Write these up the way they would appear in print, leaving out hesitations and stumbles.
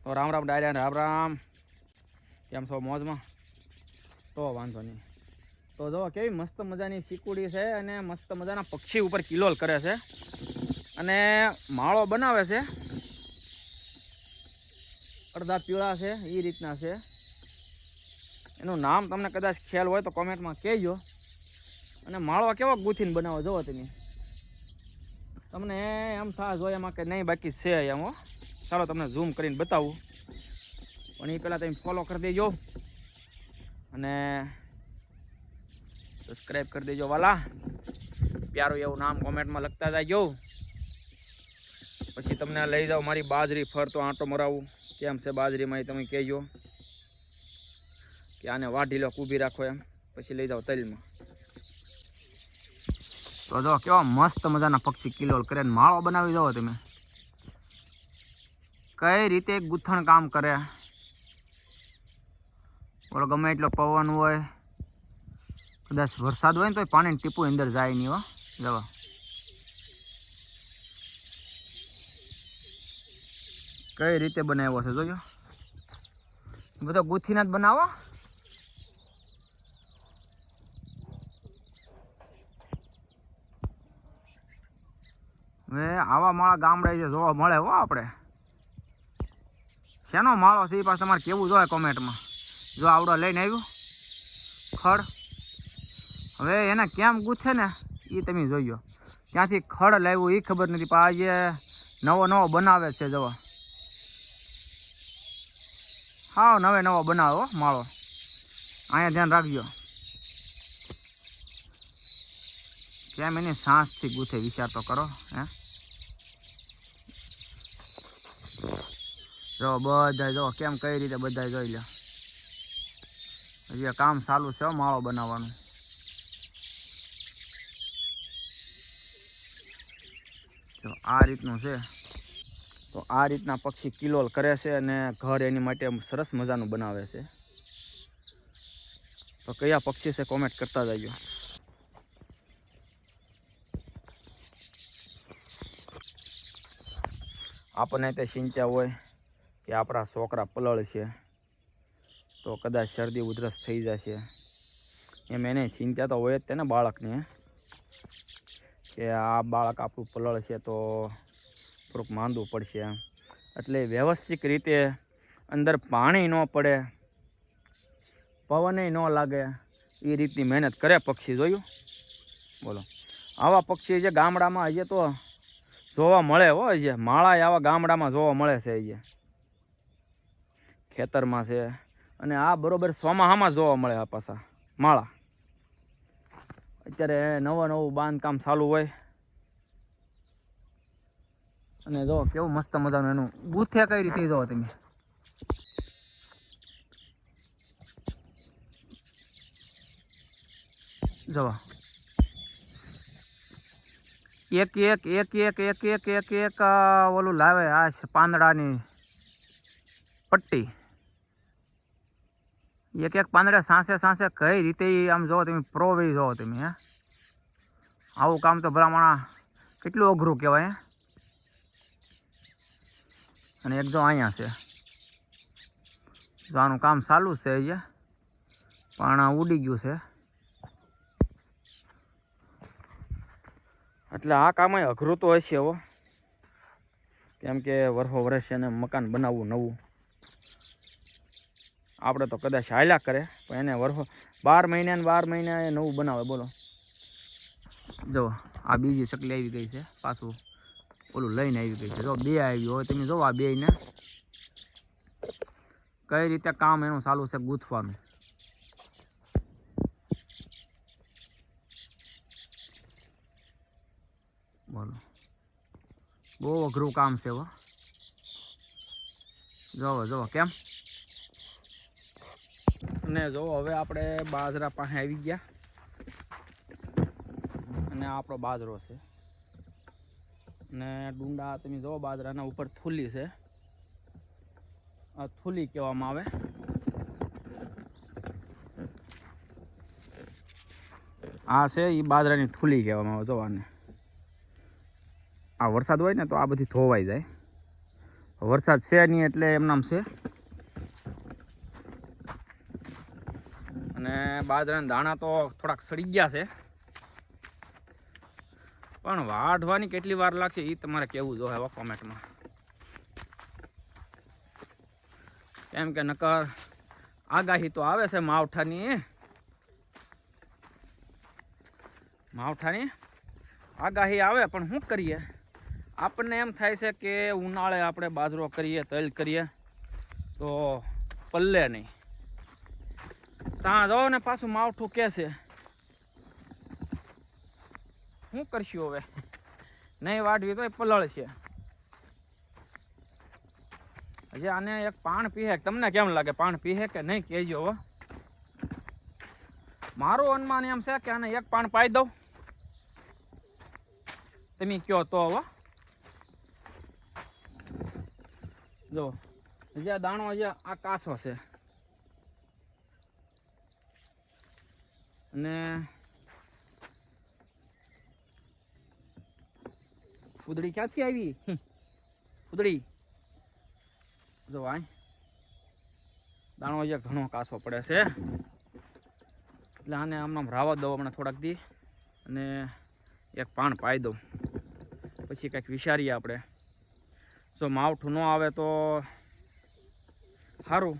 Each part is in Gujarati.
તો રામ રામ ડાયરા, રામ રામ. કેમ છો? મોજમાં? તો વાંધો નહીં. તો જો કેવી મસ્ત મજાની ચીકુડી છે અને મસ્ત મજાના પક્ષી ઉપર કિલોલ કરે છે અને માળો બનાવે છે. અડધા પીળા છે એ રીતના છે. એનું નામ તમને કદાચ ખ્યાલ હોય તો કોમેન્ટમાં કહેજો. અને માળો કેવો ગૂંથીને બનાવો જોવો તમે. તમને એમ થાય જોઈએ એમાં કે નહીં, બાકી છે એમ. હો, ચાલો તમને ઝૂમ કરીને બતાવું. પણ એ પહેલાં તમે ફોલો કરી દેજો અને સબસ્ક્રાઈબ કરી દેજો વાલા. પ્યારું એવું નામ કોમેન્ટમાં લખતા જાયજો. પછી તમને લઈ જાઓ મારી બાજરી ફરતો આંટો મરાવું. કેમ છે બાજરીમાં એ તમે કહેજો કે આને વાઢી લો, ઊભી રાખો એમ. પછી લઈ જાઓ તલમાં. તો જો કેવા મસ્ત મજાના પક્ષી કિલોલ કરે માળો બનાવી જાઓ તમે. કઈ રીતે ગૂંથણ કામ કરે. બોલો, ગમે એટલો પવન હોય, કદાચ વરસાદ હોય ને તો પાણીની ટીપું અંદર જાય નહીં. હો, જવા કઈ રીતે બનાવ્યો છે જોજો. બધો ગૂંથીને જ બનાવો. હવે આવા માળા ગામડે જોવા મળે. હો, આપણે શેનો માળો છે એ પાછું તમારે કેવું જોઈએ કોમેન્ટમાં. જો આવડો લઈને આવ્યું ખડ. હવે એને કેમ ગૂંથે ને એ તમે જોઈજો. ત્યાંથી ખડ લાવ્યું એ ખબર નથી, પણ આજે નવો નવો બનાવે છે. જવા હા, નવે નવો બનાવો માળો. અહીંયા ધ્યાન રાખજો. કેમ એની સાંસથી ગૂંથે વિચાર તો કરો. હે, જો બધા જો કેમ કઈ રીતે બધા જોઈ લો. હજી કામ ચાલુ છે માળો બનાવવાનું. તો આ રીતનું છે. તો આ રીતના પક્ષી કિલોલ કરે છે અને ઘર એની માટે સરસ મજાનું બનાવે છે. તો કયા પક્ષી છે કોમેન્ટ કરતા જજો. આપણને તે ચિંતા હોય કે આપણા છોકરા પલળ છે તો કદાચ શરદી ઉધરસ થઈ જશે, એમ એને ચિંતા તો હોય જ તેને બાળકને, કે આ બાળક આપણું પલળ છે તો થોડુંક માંદવું પડશે. એટલે વ્યવસ્થિત રીતે અંદર પાણી ન પડે, પવને ન લાગે, એ રીતની મહેનત કરે પક્ષી. જોયું? બોલો, આવા પક્ષી જે ગામડામાં હજી તો જોવા મળે. હોય છે માળા આવા ગામડામાં જોવા મળે છે. અહીંયા ખેતરમાં છે અને આ બરોબર ચોમાસામાં જોવા મળે આ પાછા માળા. અત્યારે નવું બાંધકામ ચાલુ હોય અને જો કેવું મસ્ત મજાનું એનું ગૂંથે કઈ રીતે જોવો તમે. જવા એક એક એક એક એક એક એક એક ઓલું લાવે આ પાંદડાની પટ્ટી. એક એક પાંદડા સાંસે સાંસે કઈ રીતે આમ જોવો તમે, પ્રોવી જોવો તમે. હે, આવું કામ તો ભલામણ કેટલું અઘરું કહેવાય. અને એક જો અહીંયા છે, જો આનું કામ ચાલુ છે અહીંયા, પણ ઉડી ગયું છે. એટલે આ કામ અઘરું તો હશે. હો, કેમ કે વર્ષો વર્ષ એને મકાન બનાવવું નવું. આપણે તો કદાચ હાલ્યા કરે, પણ એને વર્ષો 12 મહિને ને 12 મહિને નવું બનાવે. બોલો, જો આ બીજી ચકલી આવી ગઈ છે, પાછું ઓલું લઈને આવી ગઈ છે. જો બે આવી હોય તમે જો આ બેને કઈ રીતે કામ એનું ચાલુ છે ગૂંથવાનું. બોલો, બહુ અઘરું કામ છે. હો, જોવો જોવો કેમ. અને જો હવે આપણે બાજરા પાસે આવી ગયા અને આપણો બાજરો છે અને ડુંડા તમે જો બાજરાના ઉપર થૂલી છે. આ થૂલી કહેવામાં આવે. આ છે એ બાજરાની થૂલી કહેવામાં આવે. જો આને આ વરસાદ હોય ને તો આ બધી ધોવાઈ જાય. વરસાદ છે નહીં એટલે એમનામ છે. અને બાજરાના દાણા તો થોડાક સડી ગયા છે, પણ વાઢવાની કેટલી વાર લાગશે એ તમારે કહેવું જોઈએ કોમેન્ટમાં. કેમ કે નકર આગાહી તો આવે છે માવઠાની આગાહી આવે, પણ શું કરીએ, આપણને એમ થાય છે કે ઉનાળે આપણે બાજરો કરીએ, તલ કરીએ તો પલ્લે નહીં. ત્યાં જાઓ ને પાછું માવઠું કે છે, શું કરશું હવે? નહીં વાઢવી તો પલળ છે. હજી આને એક પાણ પીહે, તમને કેમ લાગે પાણ પીહે કે નહીં કહેજો. હવે મારું અનુમાન એમ છે કે આને એક પાણ પાઈ દઉં, તમે કયો તો. હવે જો હજી આ દાણો હજી આ કાચો છે, અને ફૂદડી ક્યાંથી આવી? ફૂદડી જો આ દાણો હજી ઘણો કાચો પડે છે, એટલે આને આમ રાવા દઉં હમણાં થોડાક દી, અને એક પાણ પાઈ દઉં, પછી કંઈક વિચારીએ આપણે. જો માવઠું ન આવે તો સારું,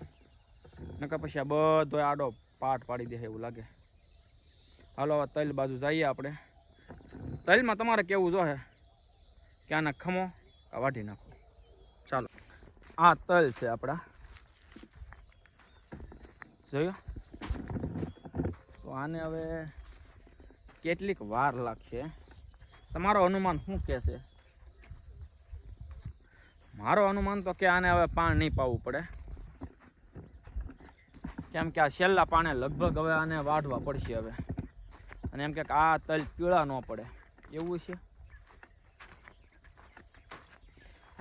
નકર પછી આ બધો આડો પાટ પાડી દે એવું લાગે. હાલો હવે તલ બાજુ જઈએ આપણે. તલમાં તમારે કેવું જોઈએ કે આને ખમો કે વાઢી નાખો? ચાલો, આ તલ છે આપણા, જોયો. તો આને હવે કેટલીક વાર લાગશે, તમારો અનુમાન શું કહે છે? મારો અનુમાન તો કે આને હવે પાણ નહીં પાવું પડે, કેમ કે આ છેલ્લા પાણે લગભગ હવે આને વાઢવા પડશે હવે. અને એમ કે આ તલ પીળા ન પડે એવું છે.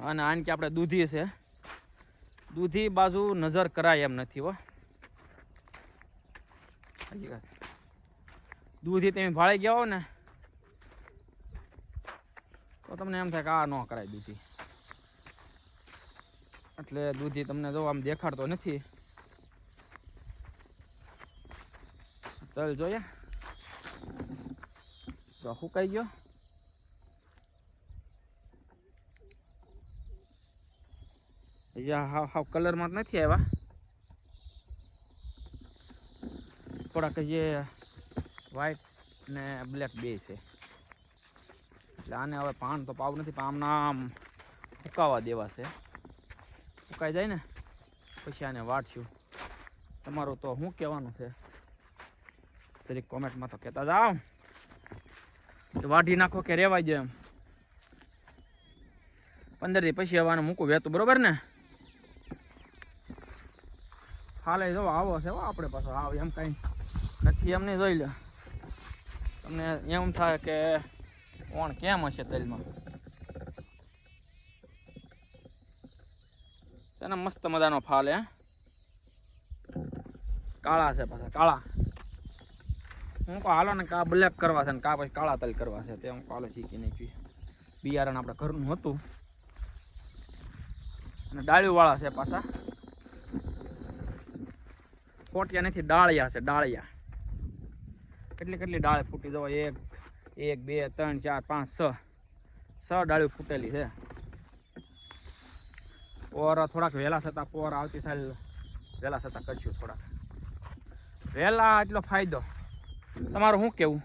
અને આને કે આપણે દૂધી છે, દૂધી બાજુ નજર કરાય એમ નથી. હો દૂધી તમે ભાળી ગયા હો ને તો તમને એમ થાય કે આ ન કરાય દૂધી, એટલે દૂધી તમને જો આમ દેખાડતો નથી. તલ જોઈએ તો સુકાઈ ગયો. હાવ કલરમાં જ નથી આવ્યા, થોડાક જે વ્હાઈટ ને બ્લેક બે છે, એટલે આને હવે પાન તો પાવું નથી, પણ આમના આમ સુકાવા દેવા છે. સુકાઈ જાય ને પછી આને વાટશું. તમારું તો શું કહેવાનું છે જરીક કોમેન્ટમાં તો કહેતા જાઓ, વાઢી નાખો કે રેવાઈ જાય એમ. 15 દી પછી હવે આને મૂકું વહેતું, બરોબર ને? હાલે જો આવો છે આપણે પાછો આવ, એમ કાંઈ નથી એમ નહીં. જોઈ લે, તમને એમ થાય કે કોણ કેમ હશે તલમાં. છે ને મસ્ત મજાનો ફાલ, હે કાળા છે પાછા કાળા. હું કહું હાલો ને કા બ્લેક કરવા છે ને કા પછી કાળા તલ કરવા છે, તે હું હાલો શીખી નાખી. બિયારણ આપણે ઘરનું હતું, અને ડાળીવાળા છે પાછા, ફોટિયા નથી, ડાળિયા છે ડાળિયા. કેટલી ડાળી ફૂટી જવો, 1 2 3 4 5 6 ડાળીઓ ફૂટેલી છે. પોર થોડાક વહેલા થતા, પોર આવતી સાલ વહેલા થતા કરશું થોડાક વહેલા, એટલો ફાયદો. તમારું શું કેવું?